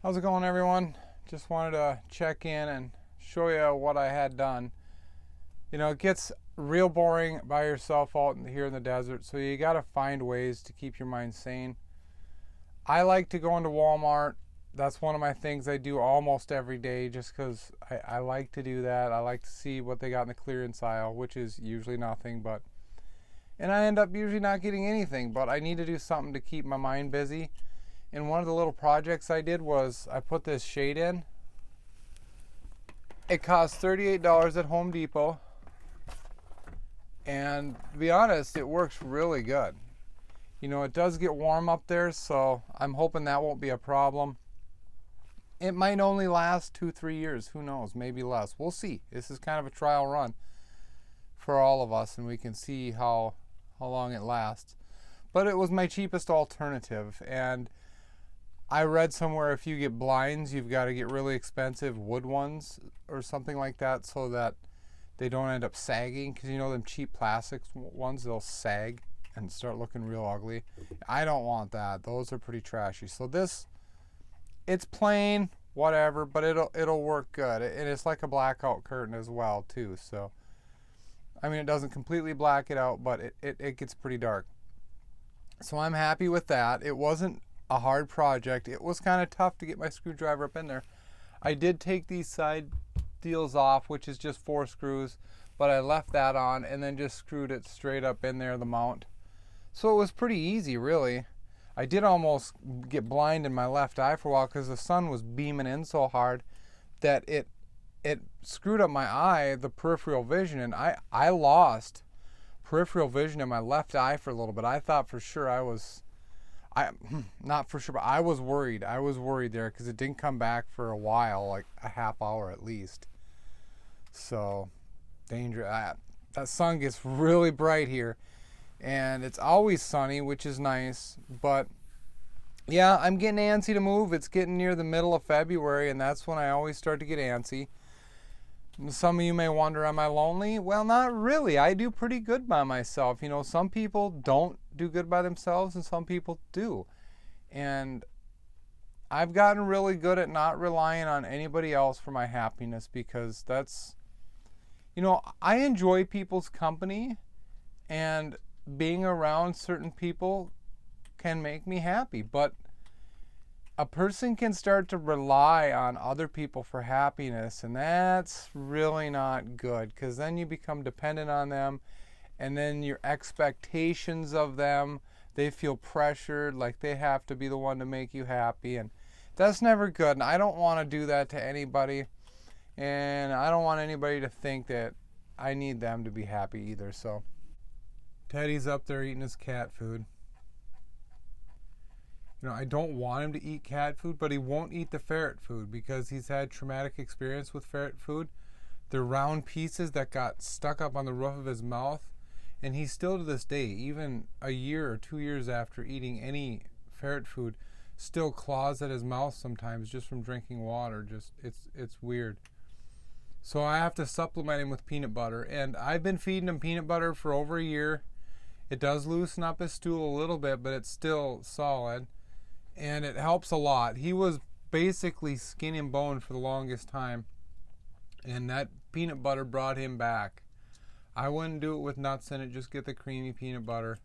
How's it going, everyone? Just wanted to check in and show you what I had done. It gets real boring by yourself out here in the desert, so you got to find ways to keep your mind sane. I like to go into Walmart. That's one of my things I do almost every day just because I like to do that. I like to see what they got in the clearance aisle, which is usually nothing, and I end up usually not getting anything, but I need to do something to keep my mind busy. And one of the little projects I did was I put this shade in. It cost $38 at Home Depot. And to be honest, it works really good. It does get warm up there, so I'm hoping that won't be a problem. It might only last 2-3 years. Who knows? Maybe less. We'll see. This is kind of a trial run for all of us, and we can see how long it lasts. But it was my cheapest alternative, and I read somewhere if you get blinds, you've got to get really expensive wood ones or something like that so that they don't end up sagging, because them cheap plastics ones, they'll sag and start looking real ugly. I don't want that. Those are pretty trashy. So this, it's plain, whatever, but it'll work good. And it's like a blackout curtain as well too. So it doesn't completely black it out, but it gets pretty dark. So I'm happy with that. It wasn't a hard project. It was kind of tough to get my screwdriver up in there. I did take these side deals off, which is just 4 screws, but I left that on and then just screwed it straight up in there, the mount. So it was pretty easy, really. I did almost get blind in my left eye for a while because the sun was beaming in so hard that it screwed up my eye, the peripheral vision, and I lost peripheral vision in my left eye for a little bit. I thought for sure not for sure, but I was worried. I was worried there because it didn't come back for a while, like a half hour at least. So, dangerous. That sun gets really bright here, and it's always sunny, which is nice. But yeah, I'm getting antsy to move. It's getting near the middle of February, and that's when I always start to get antsy. Some of you may wonder, am I lonely? Well, not really. I do pretty good by myself. Some people don't do good by themselves and some people do. And I've gotten really good at not relying on anybody else for my happiness, because that's, I enjoy people's company, and being around certain people can make me happy. But a person can start to rely on other people for happiness, and that's really not good, because then you become dependent on them, and then your expectations of them, they feel pressured, like they have to be the one to make you happy, and that's never good. And I don't want to do that to anybody, and I don't want anybody to think that I need them to be happy either. So Teddy's up there eating his cat food. I don't want him to eat cat food, but he won't eat the ferret food because he's had traumatic experience with ferret food. They're round pieces that got stuck up on the roof of his mouth, and he still to this day, even a year or 2 years after eating any ferret food, still claws at his mouth sometimes just from drinking water. It's weird. So I have to supplement him with peanut butter, and I've been feeding him peanut butter for over a year. It does loosen up his stool a little bit, but it's still solid. And it helps a lot. He was basically skin and bone for the longest time, and that peanut butter brought him back. I wouldn't do it with nuts in it, just get the creamy peanut butter.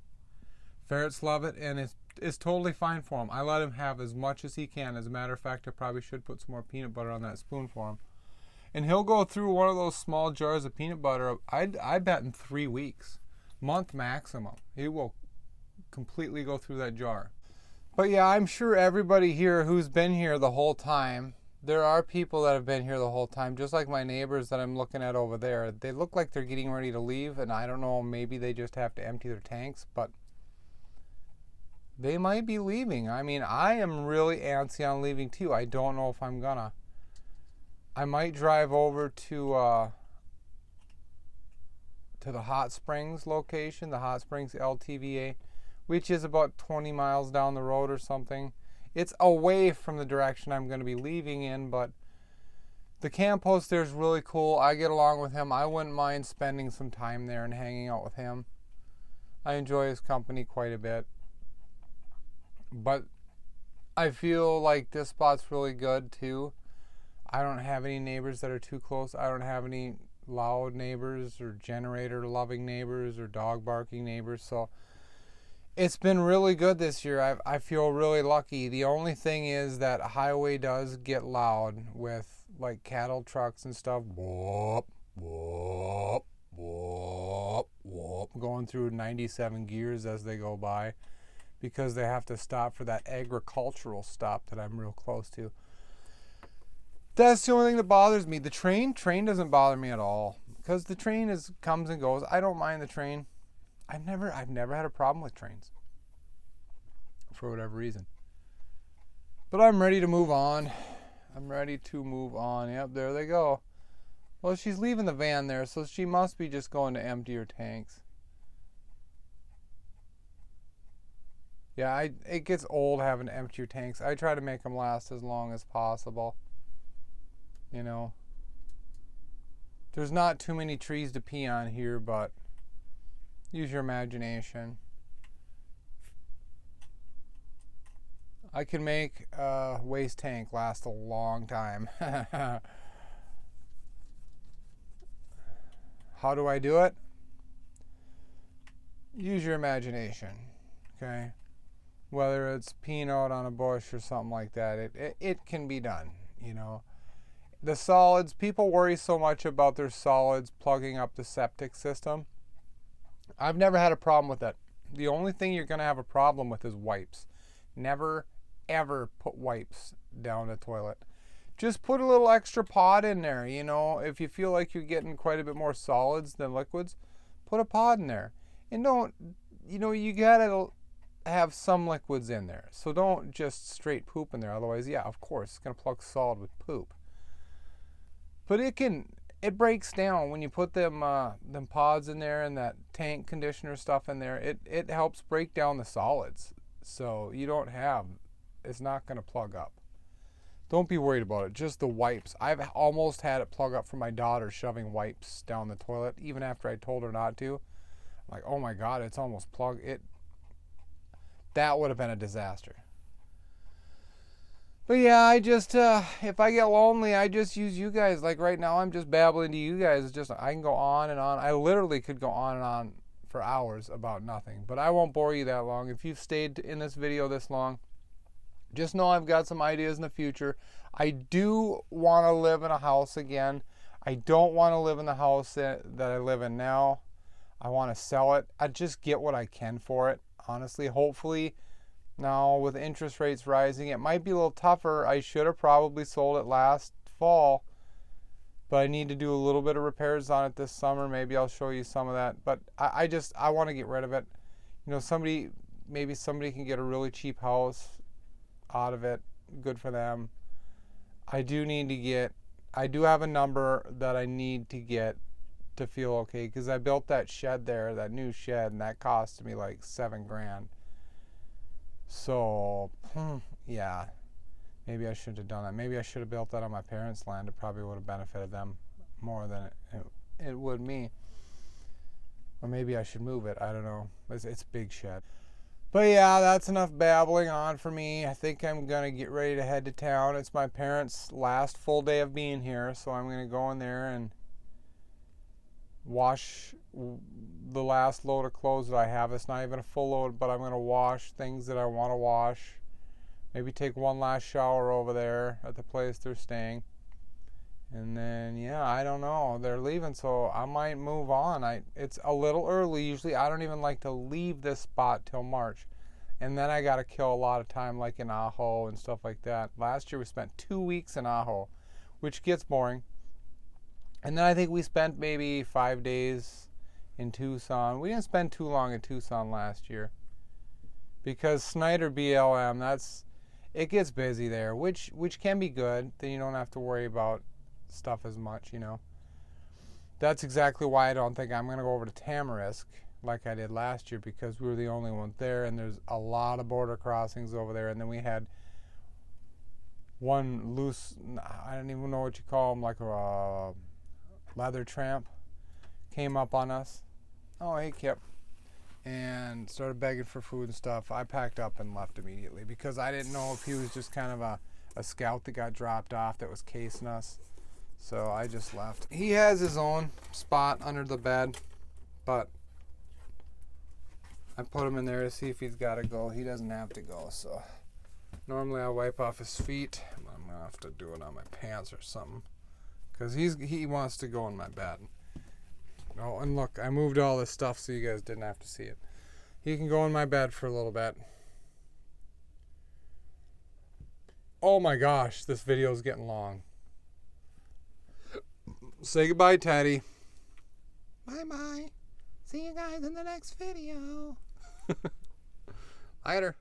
Ferrets love it, and it's totally fine for him. I let him have as much as he can. As a matter of fact, I probably should put some more peanut butter on that spoon for him. And he'll go through one of those small jars of peanut butter, I bet in 3 weeks. Month maximum. He will completely go through that jar. But yeah, I'm sure everybody here who's been here the whole time, there are people that have been here the whole time, just like my neighbors that I'm looking at over there. They look like they're getting ready to leave, and I don't know, maybe they just have to empty their tanks, but they might be leaving. I am really antsy on leaving too. I don't know if I'm gonna. I might drive over to the Hot Springs location, the Hot Springs LTVA, which is about 20 miles down the road or something. It's away from the direction I'm going to be leaving in, but the camp host there is really cool. I get along with him. I wouldn't mind spending some time there and hanging out with him. I enjoy his company quite a bit. But I feel like this spot's really good too. I don't have any neighbors that are too close. I don't have any loud neighbors or generator loving neighbors or dog barking neighbors. So it's been really good this year. I feel really lucky. The only thing is that highway does get loud with like cattle trucks and stuff. Whoop, whoop, whoop, whoop, going through 97 gears as they go by, because they have to stop for that agricultural stop that I'm real close to. That's the only thing that bothers me. The train doesn't bother me at all, because the train comes and goes. I don't mind the train. I've never had a problem with trains for whatever reason. But I'm ready to move on. Yep, there they go. Well, she's leaving the van there, so she must be just going to empty her tanks. Yeah, it gets old having to empty your tanks. I try to make them last as long as possible. You know, there's not too many trees to pee on here, but use your imagination. I can make a waste tank last a long time. How do I do it? Use your imagination, okay? Whether it's peeing out on a bush or something like that, it can be done, you know. The solids, people worry so much about their solids plugging up the septic system. I've never had a problem with that. The only thing you're going to have a problem with is wipes. Never, ever put wipes down the toilet. Just put a little extra pod in there, you know. If you feel like you're getting quite a bit more solids than liquids, put a pod in there. And don't, you know, you got to have some liquids in there. So don't just straight poop in there. Otherwise, yeah, of course, it's going to plug solid with poop. But it breaks down when you put them pods in there and that tank conditioner stuff in there. It helps break down the solids. So it's not going to plug up. Don't be worried about it. Just the wipes. I've almost had it plug up for my daughter shoving wipes down the toilet, even after I told her not to. I'm like, oh my God, it's almost plugged. That would have been a disaster. But yeah, I just, if I get lonely, I just use you guys. Like right now, I'm just babbling to you guys. It's just, I can go on and on. I literally could go on and on for hours about nothing. But I won't bore you that long. If you've stayed in this video this long, just know I've got some ideas in the future. I do want to live in a house again. I don't want to live in the house that I live in now. I want to sell it. I just get what I can for it, honestly. Hopefully, now with interest rates rising, it might be a little tougher. I should have probably sold it last fall, but I need to do a little bit of repairs on it this summer. Maybe I'll show you some of that. But I want to get rid of it. You know, maybe somebody can get a really cheap house out of it. Good for them. I do have a number that I need to get to feel okay, because I built that shed there, that new shed, and that cost me like $7,000. So yeah, maybe I shouldn't have done that. Maybe I should have built that on my parents' land. It probably would have benefited them more than it would me. Or maybe I should move it. I don't know. It's a big shed. But yeah, that's enough babbling on for me. I think I'm going to get ready to head to town. It's my parents' last full day of being here, so I'm going to go in there and wash the last load of clothes that I have. It's not even a full load, but I'm going to wash things that I want to wash. Maybe take one last shower over there at the place they're staying. And then, yeah, I don't know. They're leaving, so I might move on. It's a little early. Usually I don't even like to leave this spot till March. And then I got to kill a lot of time, like in Ajo and stuff like that. Last year we spent 2 weeks in Ajo, which gets boring. And then I think we spent maybe 5 days in Tucson. We didn't spend too long in Tucson last year, because Snyder BLM, it gets busy there, which can be good. Then you don't have to worry about stuff as much, you know. That's exactly why I don't think I'm going to go over to Tamarisk like I did last year, because we were the only ones there, and there's a lot of border crossings over there. And then we had one loose, I don't even know what you call them, like a leather tramp came up on us. Oh, hey Kip. and started begging for food and stuff. I packed up and left immediately because I didn't know if he was just kind of a scout that got dropped off that was casing us. So I just left. He has his own spot under the bed, but I put him in there to see if he's got to go. He doesn't have to go, so normally I wipe off his feet. I'm gonna have to do it on my pants or something because he wants to go in my bed. Oh, and look, I moved all this stuff so you guys didn't have to see it. He can go in my bed for a little bit. Oh my gosh, this video is getting long. Say goodbye, Teddy. Bye-bye. See you guys in the next video. Later.